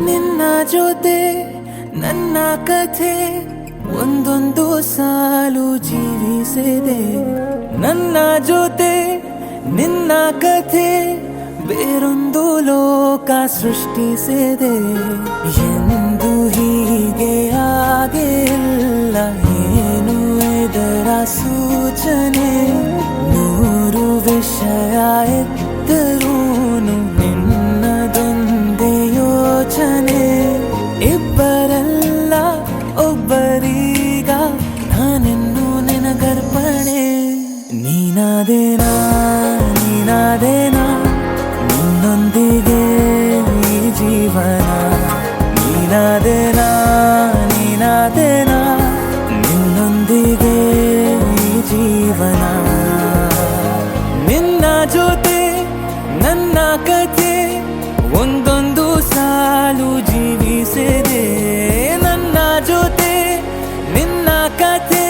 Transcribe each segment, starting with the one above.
ನಿನ್ನ ಜೊತೆ ನನ್ನ ಕಥೆ ಒಂದೊಂದು ಸಾಲು ಜೀವಿಸಿದೆ. ನನ್ನ ಜೊತೆ ನಿನ್ನ ಕಥೆ ಬೇರೊಂದು ಲೋಕ ಸೃಷ್ಟಿಸಿದೆ. ಎಂದು ಹೀಗೆ ಆಗಿಲ್ಲ, ಏನು ಇದರ ಸೂಚನೆ? ನೂರು ವಿಷಯ ಇದ್ದರೂನು ನಿನ್ನದೊಂದೇ ಯೋಚನೆ. ಇಬ್ಬರಲ್ಲ ಒಬ್ಬರೀಗ ನಾನೆನ್ನು ನಿನಗರ್ಪಣೆ. ನೀನಾದೇನಾ ನೀನಾದೇನಾ ನಿನ್ನೊಂದಿಗೆ ಈ ಜೀವನ. ನೀನಾದೇನಾ ನೀನಾದೇನಾ ನಿನ್ನೊಂದಿಗೆ ಈ ಜೀವನ. ನಿನ್ನ ಜೊತೆ ನನ್ನ ಕಥೆ ಒಂದೊಂದು ಸಾಲು ಜೀವಿಸಿದೆ. ನನ್ನ ಜೊತೆ ನಿನ್ನ ಕಥೆ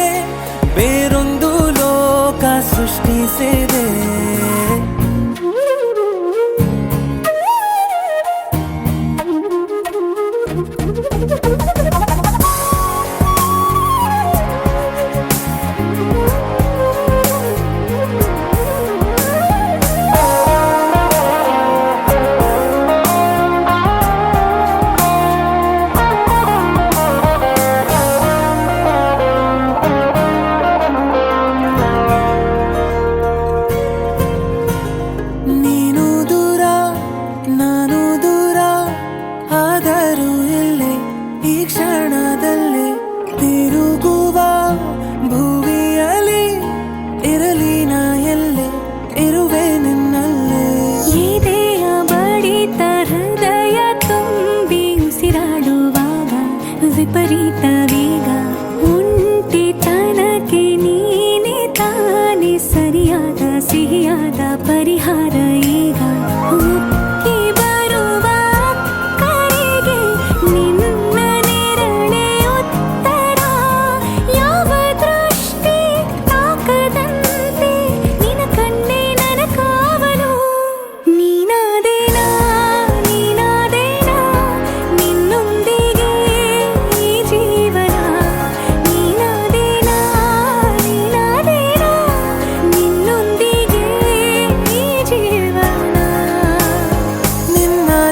ಬೇರೊಂದು ಲೋಕ ಸೃಷ್ಟಿಸಿದೆ. ನಾನು ದೂರ ಆದರೂ ಇಲ್ಲೇ ಈ ಕ್ಷಣದಲ್ಲಿ ತಿರುಗುವ ಭುವಿಯಲ್ಲಿ ಇರಲಿ ನಾ ಎಲ್ಲೇ ಇರುವೆ ನಿನ್ನಲ್ಲೇ. ಎದೆಯ ಬಡಿತ ಹೃದಯ ತುಂಬಿ ಉಸಿರಾಡುವಾಗ ವಿಪರೀತ ವೇಗ. ಒಂಟಿತನಕ್ಕೆ ನೀನೆ ತಾನೆ ಸರಿಯಾದ ಸಿಹಿಯಾದ ಪರಿಹಾರ ಈಗ.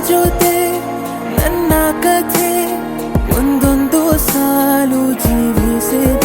ಜೊತೆ ನನ್ನ ಕಥೆ ಒಂದೊಂದು ಸಾಲು ಜೀವಿಸಿದೆ.